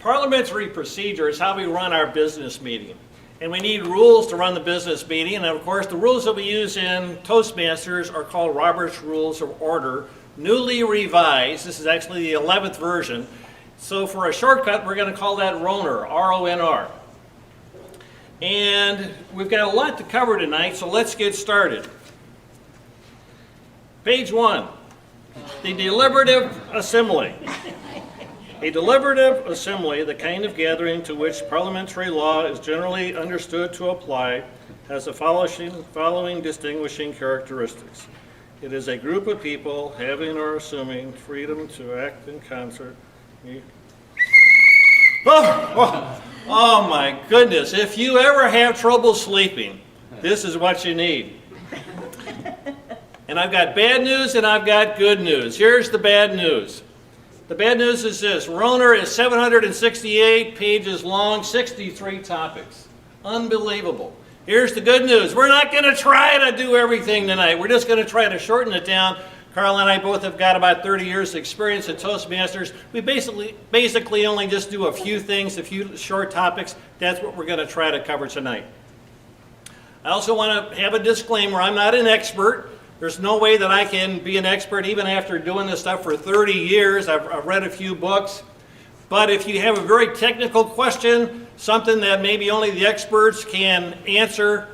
Parliamentary procedure is how we run our business meeting. And we need rules to run the business meeting. And of course, the rules that we use in Toastmasters are called Robert's Rules of Order, newly revised. This is actually the 11th version. So for a shortcut, we're going to call that RONR, R-O-N-R. And we've got a lot to cover tonight, so let's get started. Page 1, the deliberative assembly. A deliberative assembly, the kind of gathering to which parliamentary law is generally understood to apply, has the following distinguishing characteristics. It is a group of people having or assuming freedom to act in concert. Oh my goodness, if you ever have trouble sleeping, this is what you need. And I've got bad news and I've got good news. Here's the bad news. The bad news is this: RONR is 768 pages long, 63 topics. Unbelievable. Here's the good news. We're not going to try to do everything tonight. We're just going to try to shorten it down. Carl and I both have got about 30 years experience in Toastmasters. We basically only just do a few things, a few short topics. That's what we're going to try to cover tonight. I also want to have a disclaimer. I'm not an expert. There's no way that I can be an expert even after doing this stuff for 30 years. I've read a few books. But if you have a very technical question, something that maybe only the experts can answer,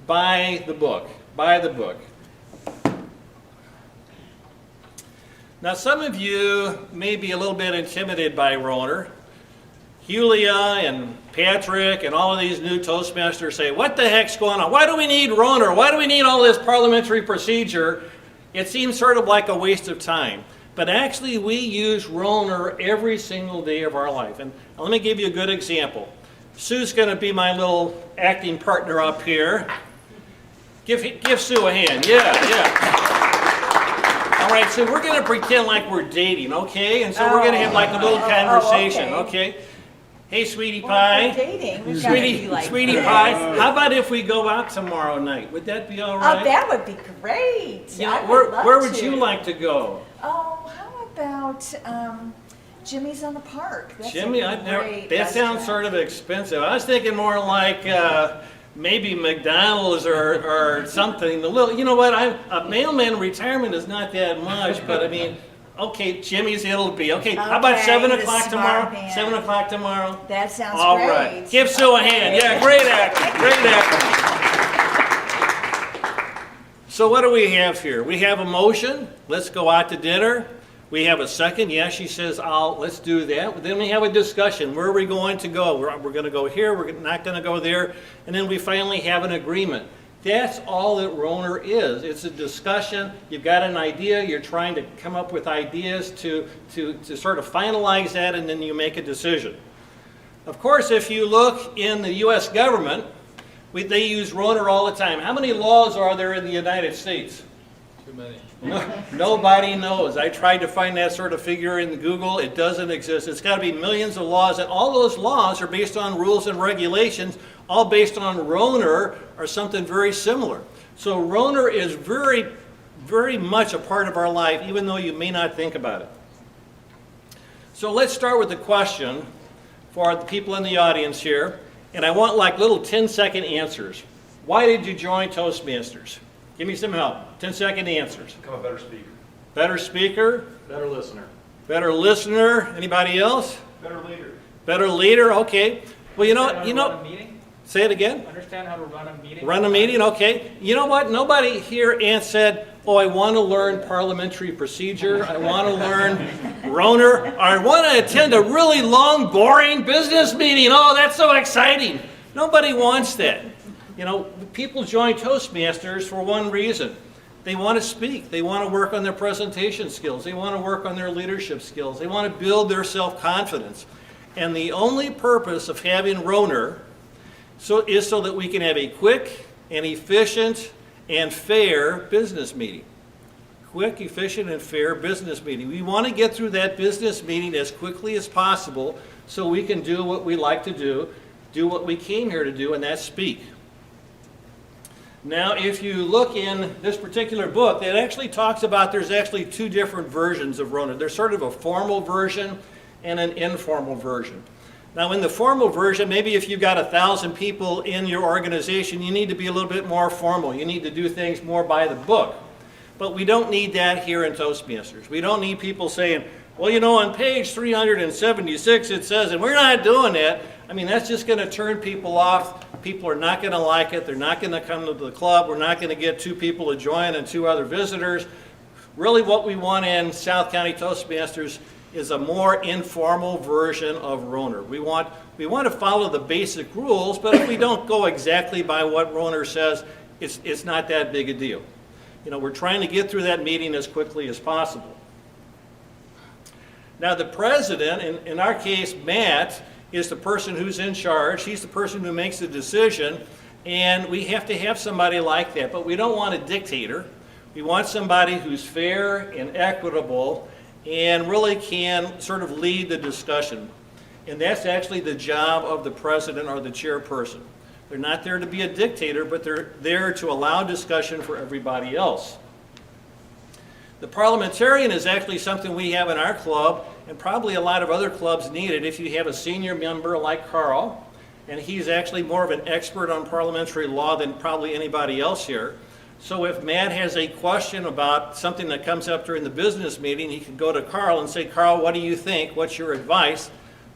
buy the book. Buy the book. Now some of you may be a little bit intimidated by RONR. Julia and Patrick and all of these new Toastmasters say, what the heck's going on? Why do we need RONR? Why do we need all this parliamentary procedure? It seems sort of like a waste of time. But actually we use RONR every single day of our life. And let me give you a good example. Sue's going to be my little acting partner up here. Give Sue a hand. Yeah. All right, so we're going to pretend like we're dating, okay? And so we're going to have like a little conversation, okay? Hey, sweetie pie. Sweetie pie. How about if we go out tomorrow night? Would that be all right? Oh, that would be great. Yeah, where would you like to go? Oh, how about Jimmy's on the Park? That's Jimmy, that sounds sort of expensive. I was thinking more like maybe McDonald's or something. A little, you know what? A mailman retirement is not that much, but I mean. Okay, Jimmy's it'll be. Okay, how about 7 o'clock tomorrow? 7 o'clock tomorrow? That sounds great. All right. Give Sue a hand. Yeah, great acting. Great acting. So what do we have here? We have a motion. Let's go out to dinner. We have a second. Yeah, she says, let's do that. Then we have a discussion. Where are we going to go? We're going to go here. We're not going to go there. And then we finally have an agreement. That's all that RONR is. It's a discussion. You've got an idea. You're trying to come up with ideas to sort of finalize that, and then you make a decision. Of course, if you look in the U.S. government, they use RONR all the time. How many laws are there in the United States? Too many. Nobody knows. I tried to find that sort of figure in Google. It doesn't exist. It's got to be millions of laws, and all those laws are based on rules and regulations, all based on RONR or something very similar. So RONR is very, very much a part of our life, even though you may not think about it. So let's start with the question for the people in the audience here, and I want like little 10-second answers. Why did you join Toastmasters? Give me some help. 10-second answers. Become a better speaker. Better speaker? Better listener. Better listener. Anybody else? Better leader. Better leader. Okay. Well, you know. Run a meeting? Say it again. Understand how to run a meeting. Run a meeting. Okay. You know what? Nobody here said, "Oh, I want to learn parliamentary procedure. I want to learn RONR. Or I want to attend a really long, boring business meeting. Oh, that's so exciting." Nobody wants that. You know, people join Toastmasters for one reason. They want to speak. They want to work on their presentation skills. They want to work on their leadership skills. They want to build their self-confidence. And the only purpose of having RONR is so that we can have a quick and efficient and fair business meeting. Quick, efficient, and fair business meeting. We want to get through that business meeting as quickly as possible so we can do what we like to do what we came here to do, and that's speak. Now, if you look in this particular book, it actually talks about there's actually two different versions of RONR. There's sort of a formal version and an informal version. Now in the formal version, maybe if you've got 1,000 people in your organization, you need to be a little bit more formal. You need to do things more by the book. But we don't need that here in Toastmasters. We don't need people saying, well, you know, on page 376 it says, and we're not doing that. I mean, that's just going to turn people off. People are not going to like it. They're not going to come to the club. We're not going to get 2 people to join and 2 other visitors. Really what we want in South County Toastmasters is a more informal version of RONR. We want to follow the basic rules, but if we don't go exactly by what RONR says, it's not that big a deal. You know, we're trying to get through that meeting as quickly as possible. Now the president, in our case Matt, is the person who's in charge. He's the person who makes the decision, and we have to have somebody like that, but we don't want a dictator. We want somebody who's fair and equitable and really can sort of lead the discussion. And that's actually the job of the president or the chairperson. They're not there to be a dictator, but they're there to allow discussion for everybody else. The parliamentarian is actually something we have in our club, and probably a lot of other clubs need it if you have a senior member like Carl, and he's actually more of an expert on parliamentary law than probably anybody else here. So if Matt has a question about something that comes up during the business meeting, he can go to Carl and say, Carl, what do you think? What's your advice?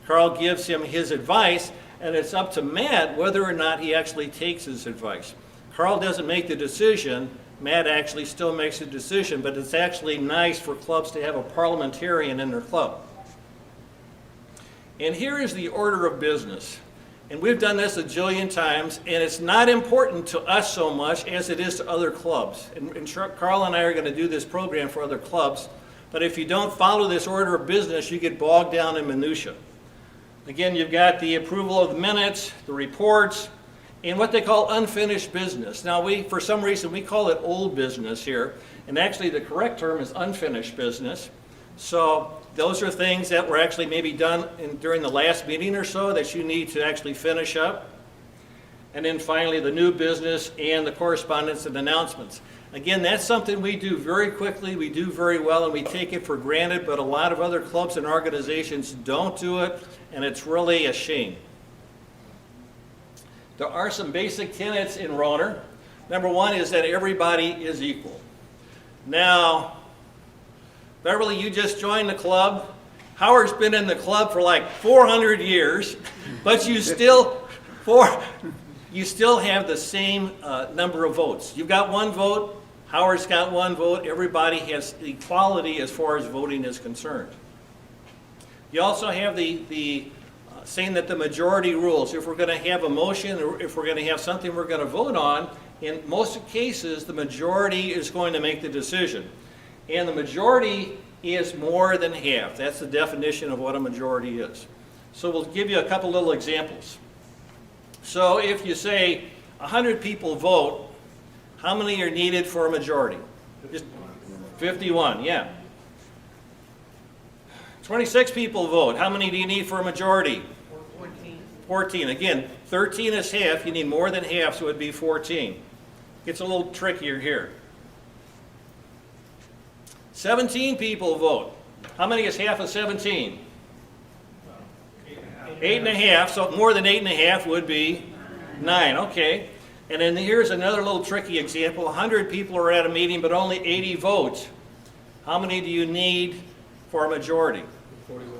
Carl gives him his advice, and it's up to Matt whether or not he actually takes his advice. Carl doesn't make the decision. Matt actually still makes the decision, but it's actually nice for clubs to have a parliamentarian in their club. And here is the order of business. And we've done this a jillion times, and it's not important to us so much as it is to other clubs. And Carl and I are going to do this program for other clubs, but if you don't follow this order of business, you get bogged down in minutia. Again, you've got the approval of the minutes, the reports, and what they call unfinished business. Now, for some reason, we call it old business here, and actually the correct term is unfinished business. So those are things that were actually maybe done during the last meeting or so that you need to actually finish up. And then finally, the new business and the correspondence and announcements. Again, that's something we do very quickly, we do very well, and we take it for granted, but a lot of other clubs and organizations don't do it, and it's really a shame. There are some basic tenets in RONR. Number one is that everybody is equal. Now, Beverly, you just joined the club. Howard's been in the club for like 400 years, but you still have the same number of votes. You've got 1 vote, Howard's got 1 vote, everybody has equality as far as voting is concerned. You also have the saying that the majority rules. If we're going to have a motion or if we're going to have something we're going to vote on, in most cases the majority is going to make the decision. And the majority is more than half. That's the definition of what a majority is. So we'll give you a couple little examples. So if you say 100 people vote, how many are needed for a majority? Just 51, yeah. 26 people vote. How many do you need for a majority? 14. Again, 13 is half. You need more than half, so it would be 14. Gets a little trickier here. 17 people vote. How many is half of 17? 8.5. So more than 8.5 would be 9. Okay. And then here's another little tricky example. 100 people are at a meeting, but only 80 vote. How many do you need for a majority? 41.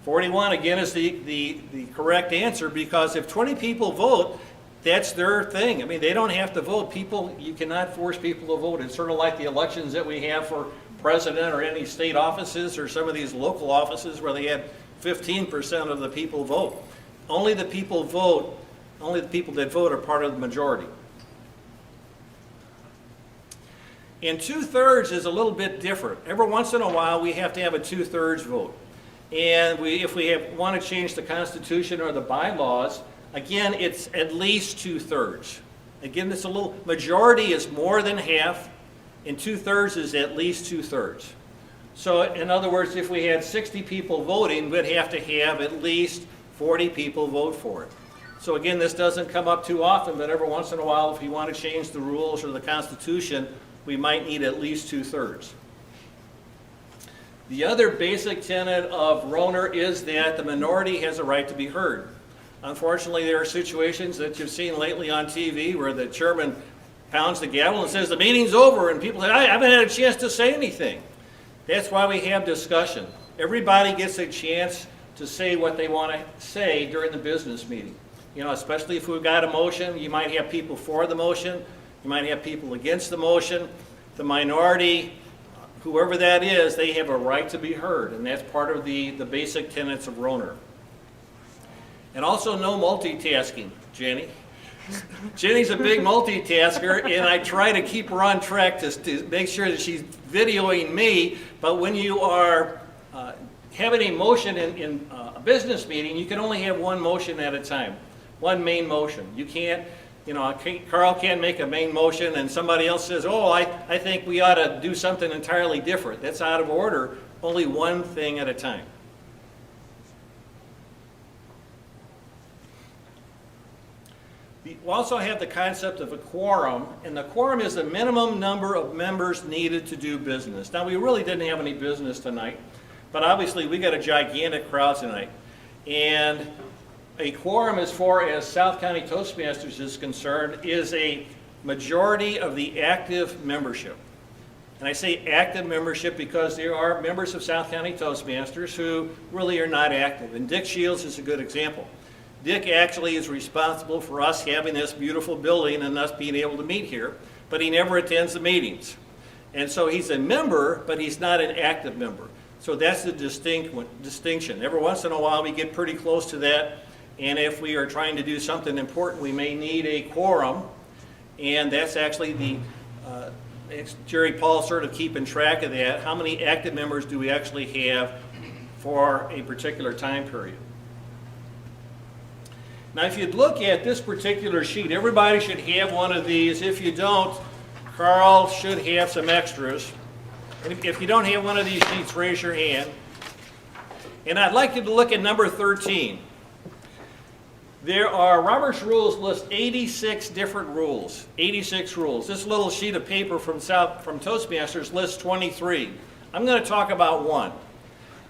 41, again, is the correct answer, because if 20 people vote, that's their thing. I mean, they don't have to vote. You cannot force people to vote. It's sort of like the elections that we have for president or any state offices or some of these local offices where they had 15% of the people vote. Only the people that vote are part of the majority. And 2/3 is a little bit different. Every once in a while we have to have a 2/3 vote. And if we want to change the Constitution or the bylaws, again, it's at least 2/3. Again, it's a little, majority is more than half, and 2/3 is at least 2/3. So in other words, if we had 60 people voting, we'd have to have at least 40 people vote for it. So again, this doesn't come up too often, but every once in a while, if we want to change the rules or the Constitution, we might need at least 2/3. The other basic tenet of RONR is that the minority has a right to be heard. Unfortunately, there are situations that you've seen lately on TV where the chairman pounds the gavel and says the meeting's over, and people say, I haven't had a chance to say anything. That's why we have discussion. Everybody gets a chance to say what they want to say during the business meeting. You know, especially if we've got a motion, you might have people for the motion, you might have people against the motion. The minority, whoever that is, they have a right to be heard, and that's part of the basic tenets of RONR. And also no multitasking, Jenny. Jenny's a big multitasker, and I try to keep her on track to make sure that she's videoing me, but when you are having a motion in a business meeting, you can only have one motion at a time, one main motion. You can't, you know, Carl can't make a main motion and somebody else says, oh, I think we ought to do something entirely different. That's out of order, only one thing at a time. We also have the concept of a quorum, and the quorum is the minimum number of members needed to do business. Now, we really didn't have any business tonight, but obviously we got a gigantic crowd tonight. And a quorum, as far as South County Toastmasters is concerned, is a majority of the active membership. And I say active membership because there are members of South County Toastmasters who really are not active, and Dick Shields is a good example. Dick actually is responsible for us having this beautiful building and us being able to meet here, but he never attends the meetings. And so he's a member, but he's not an active member. So that's the distinction. Every once in a while we get pretty close to that, and if we are trying to do something important, we may need a quorum, and that's actually it's Jerry Paul sort of keeping track of that. How many active members do we actually have for a particular time period? Now, if you'd look at this particular sheet, everybody should have one of these. If you don't, Carl should have some extras. And if you don't have one of these sheets, raise your hand. And I'd like you to look at number 13. There are, Robert's Rules list 86 different rules, 86 rules. This little sheet of paper from Toastmasters lists 23. I'm going to talk about one.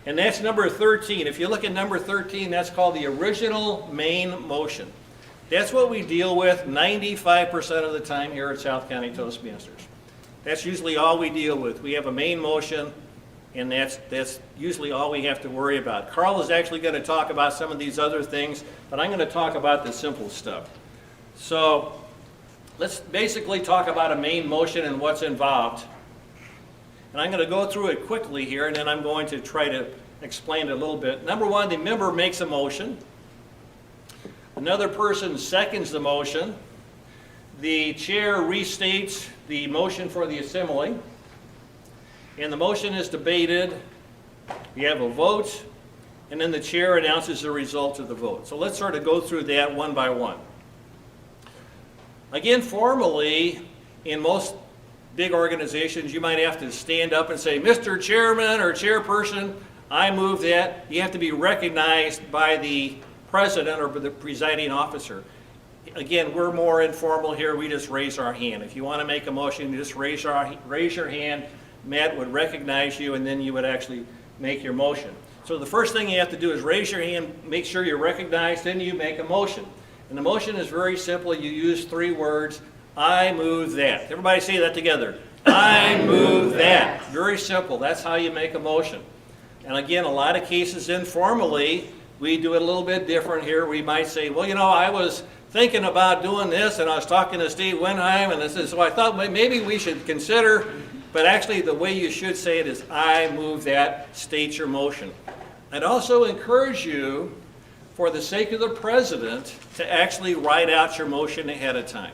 And that's number 13. If you look at number 13, that's called the original main motion. That's what we deal with 95% of the time here at South County Toastmasters. That's usually all we deal with. We have a main motion, and that's usually all we have to worry about. Carl is actually going to talk about some of these other things, but I'm going to talk about the simple stuff. So let's basically talk about a main motion and what's involved. And I'm going to go through it quickly here, and then I'm going to try to explain it a little bit. Number one, the member makes a motion. Another person seconds the motion. The chair restates the motion for the assembly. And the motion is debated. We have a vote, and then the chair announces the result of the vote. So let's sort of go through that one by one. Again, formally, in most big organizations, you might have to stand up and say, Mr. Chairman or Chairperson, I move that. You have to be recognized by the president or the presiding officer. Again, we're more informal here. We just raise our hand. If you want to make a motion, you just raise your hand. Matt would recognize you, and then you would actually make your motion. So the first thing you have to do is raise your hand, make sure you're recognized, then you make a motion. And the motion is very simple. You use 3 words. I move that. Everybody say that together. I move that. Very simple. That's how you make a motion. And again, a lot of cases informally, we do it a little bit different here. We might say, well, you know, I was thinking about doing this, and I was talking to Steve Wenheim, and this is, so I thought maybe we should consider, but actually the way you should say it is, I move that, state your motion. I'd also encourage you, for the sake of the president, to actually write out your motion ahead of time,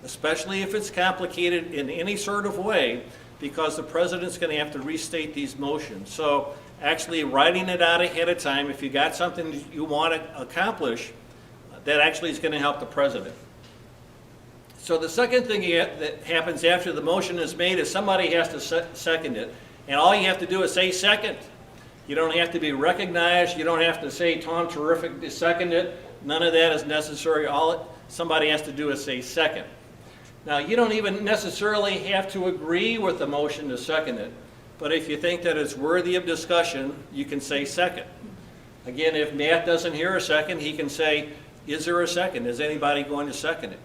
especially if it's complicated in any sort of way, because the president's going to have to restate these motions. So actually writing it out ahead of time, if you got something you want to accomplish, that actually is going to help the president. So the second thing that happens after the motion is made is somebody has to second it. And all you have to do is say second. You don't have to be recognized. You don't have to say Tom terrific to second it. None of that is necessary. All somebody has to do is say second. Now, you don't even necessarily have to agree with the motion to second it. but if you think that it's worthy of discussion, you can say second. Again, if Matt doesn't hear a second, he can say, is there a second? Is anybody going to second it?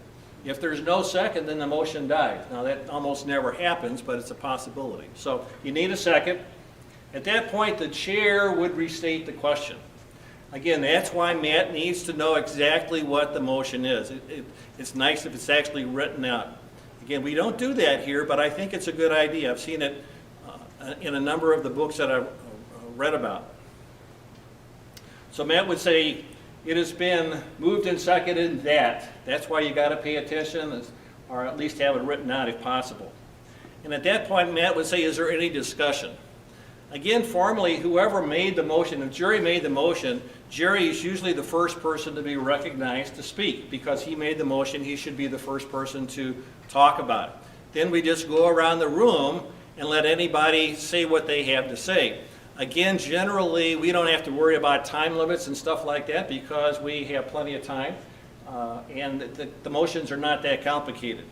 If there's no second, then the motion dies. Now, that almost never happens, but it's a possibility. So you need a second. At that point, the chair would restate the question. Again, that's why Matt needs to know exactly what the motion is. It's nice if it's actually written out. Again, we don't do that here, but I think it's a good idea. I've seen it in a number of the books that I've read about. So Matt would say, it has been moved and seconded that. That's why you got to pay attention, or at least have it written out if possible. And at that point, Matt would say, is there any discussion? Again, formally, whoever made the motion, if Jerry made the motion, Jerry is usually the first person to be recognized to speak. Because he made the motion, he should be the first person to talk about it. Then we just go around the room and let anybody say what they have to say. Again, generally, we don't have to worry about time limits and stuff like that because we have plenty of time. And the motions are not that complicated.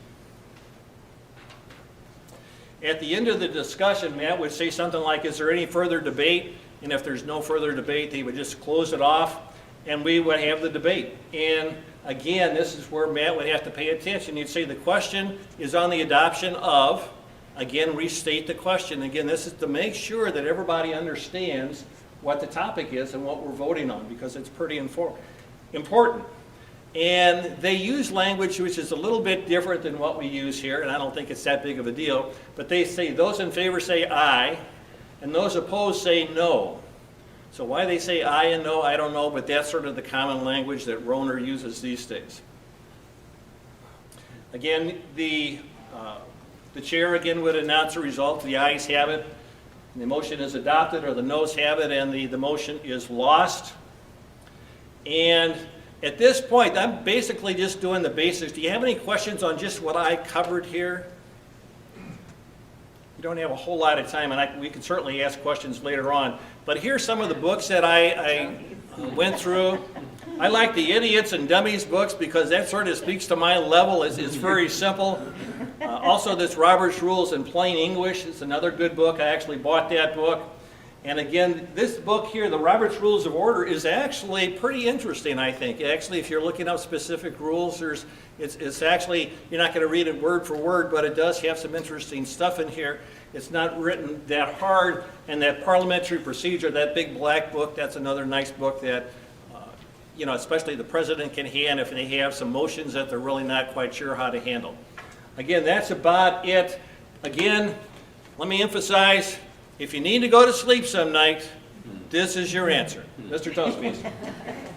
At the end of the discussion, Matt would say something like, is there any further debate? And if there's no further debate, he would just close it off and we would have the debate. And again, this is where Matt would have to pay attention. You'd say the question is on the adoption of, again, restate the question. Again, this is to make sure that everybody understands what the topic is and what we're voting on because it's pretty important. And they use language which is a little bit different than what we use here, and I don't think it's that big of a deal, but they say those in favor say aye, and those opposed say no. So why they say aye and no, I don't know, but that's sort of the common language that RONR uses these days. Again, the chair again would announce the result. The ayes have it, and the motion is adopted, or the noes have it, and the motion is lost. And at this point, I'm basically just doing the basics. Do you have any questions on just what I covered here? We don't have a whole lot of time, and we can certainly ask questions later on. But here's some of the books that I went through. I like the Idiots and Dummies books because that sort of speaks to my level. It's very simple. Also, this Robert's Rules in Plain English is another good book. I actually bought that book. And again, this book here, the Robert's Rules of Order, is actually pretty interesting, I think. Actually, if you're looking up specific rules, it's actually, you're not going to read it word for word, but it does have some interesting stuff in here. It's not written that hard, and that Parliamentary Procedure, that big black book, that's another nice book that, especially the president can hand if they have some motions that they're really not quite sure how to handle. Again, that's about it. Again, let me emphasize, if you need to go to sleep some night, this is your answer. Mr. Toastmaster.